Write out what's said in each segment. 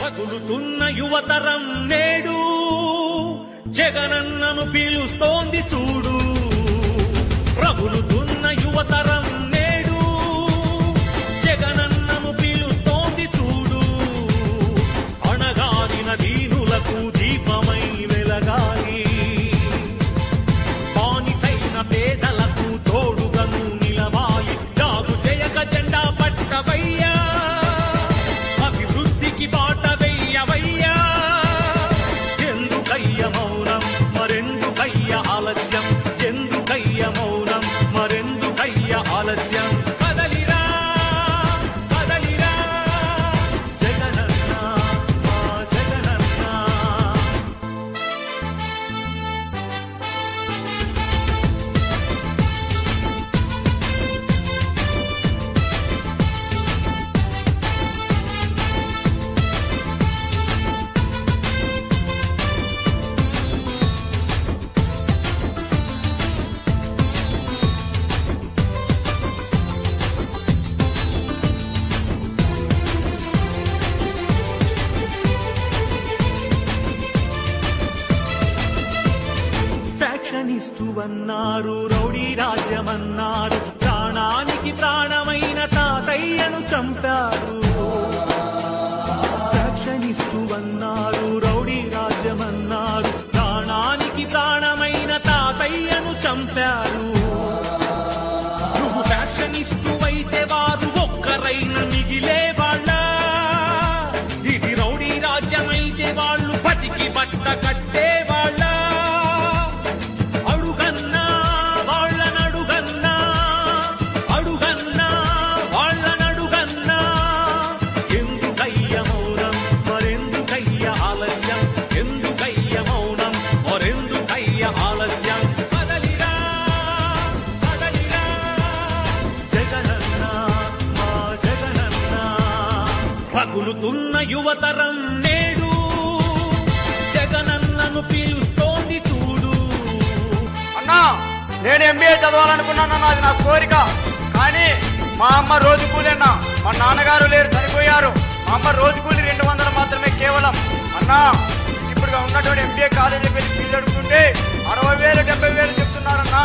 రగులుతున్న యువతరం నేడు జగనన్నను పిలుస్తోంది చూడు. రగులుతున్న యువతరం నేడు జగనన్నను పిలుస్తోంది చూడు. అణగారిన దీనులకు దీపమై వెలగాలి, బానిసైన పేదలకు తోడుగను నిలవాలి. జాగు చేయక జెండా పట్టవయ్యా, అభివృద్ధికి బాట వెయ్యవయ్యా. ఎందుకయ్య మౌనం మరెందుకయ్య ఆలస్యం, ఎందుకయ్య మౌనం మరెందుకయ్య ఆలస్యం. కదలిరా కదలిరా జగనన్న మా జగనన్న. ఫ్యాక్షనిస్టు అన్నారు, రౌడీ రాజ్యమన్నారు, ప్రాణానికి ప్రాణమైన తాతయ్యను చంపారు. ఫ్యాక్షనిస్టు అన్నారు, రౌడీ రాజ్యమన్నారు, ప్రాణానికి ప్రాణమైన తాతయ్యను చంపారు. నువ్వు ఫ్యాక్షనిస్టు అయితే వారు ఒక్కరైన మిగిలే వాళ్ళ. ఇది రౌడీ రాజ్యమైతే వాళ్ళు బతికి బట్ట కట్టే వాళ్ళ. అడుగన్నా వాళ్ళనడుగన్నా, అడుగన్నా వాళ్ళనడుగన్నా. ఎందుకయ్య మౌనం మరెందుకయ్య ఆలస్యం, ఎందుకయ్య మౌనం మరెందుకయ్య ఆలస్యం. కదలిరా కదలిరా జగనన్న మా జగనన్న. రగులుతున్న యువతరం నేడు జగనన్నను పిలుస్తోంది చూడు. అన్నా, నేను ఎంబీఏ చదవాలనుకున్నానన్నా, అది నా కోరిక. కానీ మా అమ్మ రోజు కూలీనా, మా నాన్నగారు లేరు, చనిపోయారు. మా అమ్మ రోజు కూలి 200 మాత్రమే కేవలం. అన్నా, ఇప్పుడు ఉన్నటువంటి ఎంబీఏ కాలేజీకి వెళ్ళి ఫీజు అడుగుతుంటే 60,000 70,000 చెప్తున్నారన్నా.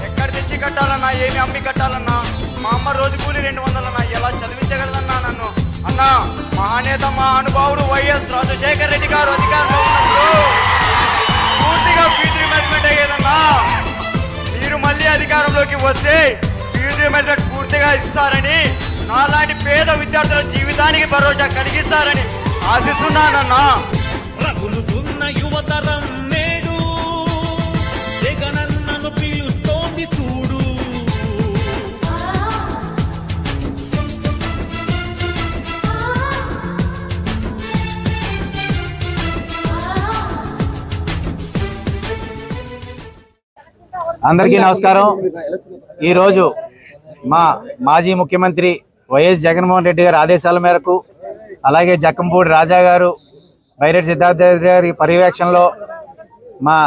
ఎక్కడ తెచ్చి కట్టాలన్నా, ఏమి అమ్మి కట్టాలన్నా? మా అమ్మ రోజు కూలి 200 అన్నా, ఎలా చదివించగలదన్నా నన్ను? అన్నా, మహానేత మా అనుభావుడు వైఎస్ రాజశేఖర రెడ్డి గారు అధికారంలో ఉన్నప్పుడు పూర్తిగా ఫీజు రిమెంట్ అయ్యేదన్నా. మీరు మళ్ళీ అధికారంలోకి వస్తే ఫీజు రిమెంట్ పూర్తిగా ఇస్తారని, నాలాంటి పేద విద్యార్థుల జీవితానికి భరోసా కలిగిస్తారని ఆశిస్తున్నానన్నా. రగులుతున్న యువతరం నేడు జగనన్నను పిలుస్తోంది చూడు. అందరికీ నమస్కారం. ఈరోజు మా మాజీ ముఖ్యమంత్రి వైఎస్ జగన్మోహన్ రెడ్డి గారి ఆదేశాల మేరకు, అలాగే జక్కంపూడి రాజా గారు, బైరెడ్డి సిద్ధార్థ గారి పర్యవేక్షణలో మా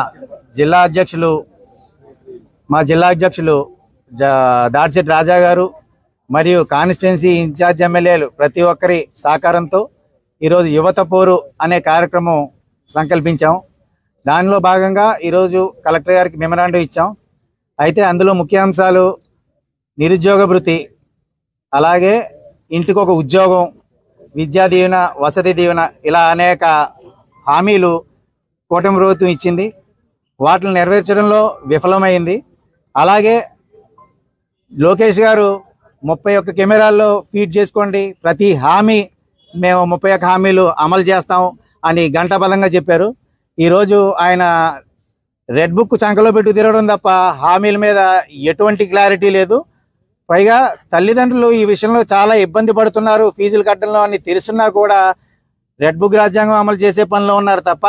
జిల్లా అధ్యక్షులు దాడిశెట్టి రాజా గారు మరియు కాన్స్టిట్యున్సీ ఇన్ఛార్జ్ ఎమ్మెల్యేలు ప్రతి ఒక్కరి సహకారంతో ఈరోజు యువత పోరు అనే కార్యక్రమం సంకల్పించాం. దానిలో భాగంగా ఈరోజు కలెక్టర్ గారికి మెమరాండం ఇచ్చాం. అయితే అందులో ముఖ్యాంశాలు నిరుద్యోగ భృతి, అలాగే ఇంటికి ఒక ఉద్యోగం, విద్యా దీవెన, వసతి దీవెన, ఇలా అనేక హామీలు కూటమి ప్రభుత్వం ఇచ్చింది. వాటిని నెరవేర్చడంలో విఫలమైంది. అలాగే లోకేష్ గారు 31 కెమెరాల్లో ఫీడ్ చేసుకోండి, ప్రతి హామీ మేము 31 హామీలు అమలు చేస్తాం అని గంటాపదంగా చెప్పారు. ఈరోజు ఆయన రెడ్ బుక్ చంకలో పెట్టి తిరగడం తప్ప హామీల మీద ఎటువంటి క్లారిటీ లేదు. పైగా తల్లిదండ్రులు ఈ విషయంలో చాలా ఇబ్బంది పడుతున్నారు ఫీజులు కట్టడంలో అని తెలుసున్నా కూడా రెడ్ బుక్ రాజ్యాంగం అమలు చేసే పనిలో ఉన్నారు తప్ప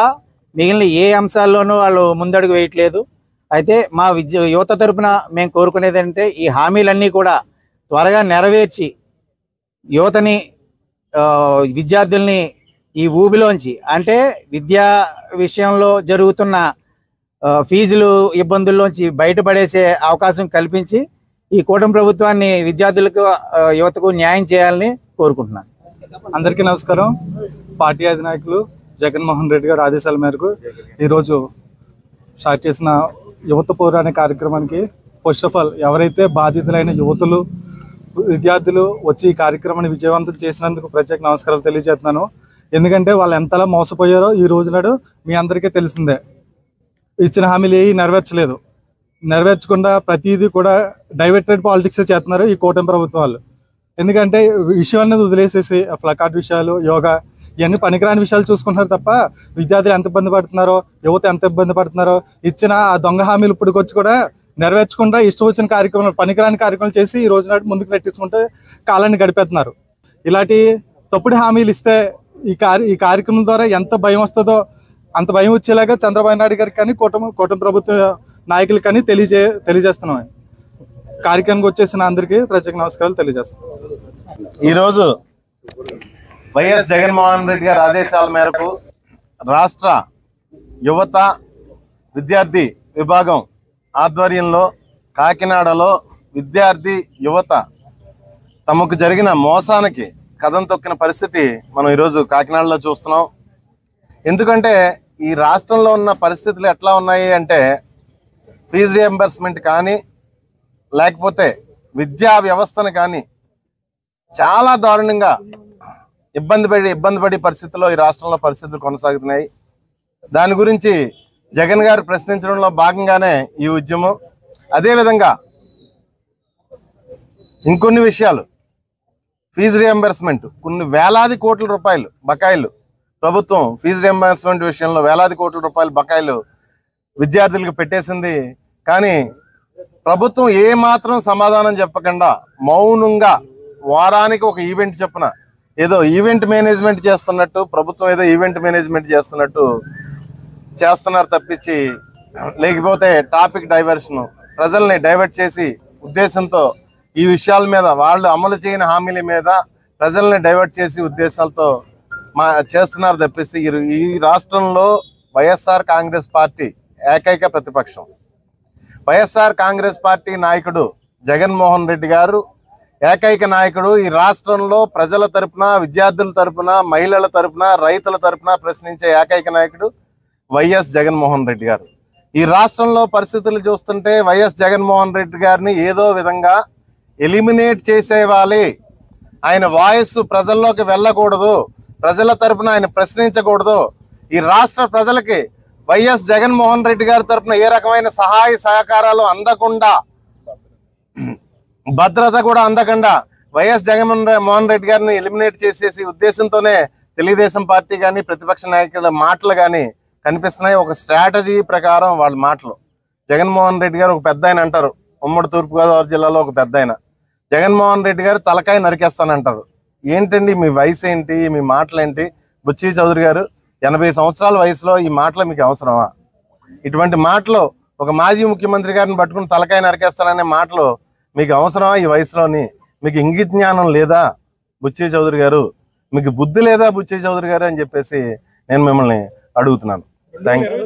మిగిలిన ఏ అంశాల్లోనూ వాళ్ళు ముందడుగు వేయట్లేదు. అయితే మా యువత తరపున మేము కోరుకునేది అంటే ఈ హామీలన్నీ కూడా త్వరగా నెరవేర్చి యువతని, విద్యార్థుల్ని ఈ ఊబిలోంచి, అంటే విద్యా విషయంలో జరుగుతున్న ఫీజులు ఇబ్బందుల్లోంచి బయటపడేసే అవకాశం కల్పించి ఈ కూటమి ప్రభుత్వాన్ని విద్యార్థులకు, యువతకు న్యాయం చేయాలని కోరుకుంటున్నాను. అందరికీ నమస్కారం. పార్టీ అధినాయకులు జగన్మోహన్ రెడ్డి గారు ఆదేశాల మేరకు ఈరోజు స్టార్ట్ చేసిన యువత పౌర అనే కార్యక్రమానికి ఫస్ట్ ఆఫ్ ఆల్ ఎవరైతే బాధితులైన యువతులు విద్యార్థులు వచ్చి ఈ కార్యక్రమాన్ని విజయవంతం చేసినందుకు ప్రత్యేక నమస్కారాలు తెలియజేస్తున్నాను. ఎందుకంటే వాళ్ళు ఎంతలా మోసపోయారో ఈ రోజు నాడు మీ అందరికీ తెలిసిందే. ఇచ్చిన హామీలు ఏవి నెరవేర్చకుండా ప్రతిదీ కూడా డైవర్టెడ్ పాలిటిక్స్ చేస్తున్నారు ఈ కూటమి ప్రభుత్వం వాళ్ళు. ఎందుకంటే విషయం అనేది వదిలేసేసి ప్లకార్డ్ విషయాలు, యోగా ఇవన్నీ పనికిరాని విషయాలు చూసుకుంటున్నారు తప్ప విద్యార్థులు ఎంత ఇబ్బంది పడుతున్నారో, యువత ఎంత ఇబ్బంది పడుతున్నారో, ఇచ్చిన ఆ దొంగ హామీలు ఇప్పటికొచ్చి కూడా నెరవేర్చకుండా ఇష్టం వచ్చిన కార్యక్రమాలు, పనికిరాని కార్యక్రమాలు చేసి ఈ రోజు నాటి ముందుకు నెట్టించుకుంటే కాలాన్ని గడిపేస్తున్నారు. ఇలాంటి తప్పుడు హామీలు ఇస్తే ఈ కార్యక్రమం ద్వారా ఎంత భయం వస్తుందో అంత భయం వచ్చేలాగా చంద్రబాబు నాయుడు గారికి కానీ కూటమి ప్రభుత్వ నాయకులు కానీ తెలియజేస్తున్నాం. కార్యక్రమానికి వచ్చేసిన అందరికీ ప్రత్యేక నమస్కారాలు తెలియజేస్తున్నాం. ఈరోజు వైఎస్ జగన్మోహన్ రెడ్డి గారి ఆదేశాల మేరకు రాష్ట్ర యువత విద్యార్థి విభాగం ఆధ్వర్యంలో కాకినాడలో విద్యార్థి యువత తమకు జరిగిన మోసానికి కథం తొక్కిన పరిస్థితి మనం ఈరోజు కాకినాడలో చూస్తున్నాం. ఎందుకంటే ఈ రాష్ట్రంలో ఉన్న పరిస్థితులు ఎట్లా ఉన్నాయి అంటే ఫీజు రియంబర్స్మెంట్ కానీ లేకపోతే విద్యా వ్యవస్థను కానీ చాలా దారుణంగా ఇబ్బంది పడే పరిస్థితుల్లో ఈ రాష్ట్రంలో పరిస్థితులు కొనసాగుతున్నాయి. దాని గురించి జగన్ గారు ప్రశ్నించడంలో భాగంగానే ఈ ఉద్యమం. అదేవిధంగా ఇంకొన్ని విషయాలు, ఫీజు రియంబర్స్మెంట్ కొన్ని వేలాది కోట్ల రూపాయలు బకాయిలు ప్రభుత్వం ఫీజు రియంబర్స్మెంట్ విషయంలో వేలాది కోట్ల రూపాయల బకాయిలు విద్యార్థులకు పెట్టేసింది. కానీ ప్రభుత్వం ఏమాత్రం సమాధానం చెప్పకుండా మౌనంగా వారానికి ఒక ఈవెంట్ చొప్పున ఏదో ఈవెంట్ మేనేజ్మెంట్ చేస్తున్నట్టు, ప్రభుత్వం ఏదో ఈవెంట్ మేనేజ్మెంట్ చేస్తున్నారు తప్పించి, లేకపోతే టాపిక్ డైవర్షన్, ప్రజల్ని డైవర్ట్ చేసి ఉద్దేశంతో ఈ విషయాల మీద, వాళ్ళు అమలు చేయని హామీల మీద ప్రజల్ని డైవర్ట్ చేసి ఉద్దేశాలతో చేస్తున్నారు తప్పిస్తే ఈ రాష్ట్రంలో వైఎస్ఆర్ కాంగ్రెస్ పార్టీ ఏకైక ప్రతిపక్షం. వైఎస్ఆర్ కాంగ్రెస్ పార్టీ నాయకుడు జగన్మోహన్ రెడ్డి గారు ఏకైక నాయకుడు. ఈ రాష్ట్రంలో ప్రజల తరపున, విద్యార్థుల తరపున, మహిళల తరపున, రైతుల తరపున ప్రశ్నించే ఏకైక నాయకుడు వైఎస్ జగన్మోహన్ రెడ్డి గారు. ఈ రాష్ట్రంలో పరిస్థితులు చూస్తుంటే వైఎస్ జగన్మోహన్ రెడ్డి గారిని ఏదో విధంగా ఎలిమినేట్ చేసేవాలి, ఆయన వాయిస్ ప్రజల్లోకి వెళ్ళకూడదు, ప్రజల తరపున ఆయన ప్రశ్నించకూడదు, ఈ రాష్ట్ర ప్రజలకి వైఎస్ జగన్మోహన్ రెడ్డి గారి తరపున ఏ రకమైన సహాయ సహకారాలు అందకుండా, భద్రత కూడా అందకుండా వైఎస్ జగన్మోహన్ రెడ్డి గారిని ఎలిమినేట్ చేసేసి ఉద్దేశంతోనే తెలుగుదేశం పార్టీ కానీ ప్రతిపక్ష నాయకుల మాటలు కానీ కనిపిస్తున్నాయి. ఒక స్ట్రాటజీ ప్రకారం వాళ్ళ మాటలు. జగన్మోహన్ రెడ్డి గారు ఒక పెద్ద ఆయన అంటారు, ఉమ్మడి తూర్పుగోదావరి జిల్లాలో ఒక పెద్ద ఆయన. జగన్మోహన్ రెడ్డి గారు తలకాయ నరికేస్తానంటారు. ఏంటండి మీ వయసు ఏంటి, మీ మాటలు ఏంటి? బుచ్చి చౌదరి గారు 80 సంవత్సరాల వయసులో ఈ మాటలు మీకు అవసరమా? ఇటువంటి మాటలు ఒక మాజీ ముఖ్యమంత్రి గారిని పట్టుకుని తలకాయ నరికేస్తాననే మాటలు మీకు అవసరమా ఈ వయసులోని? మీకు ఇంగిత జ్ఞానం లేదా బుచ్చి చౌదరి గారు? మీకు బుద్ధి లేదా బుచ్చి చౌదరి గారు అని చెప్పేసి నేను మిమ్మల్ని అడుగుతున్నాను. Thank you.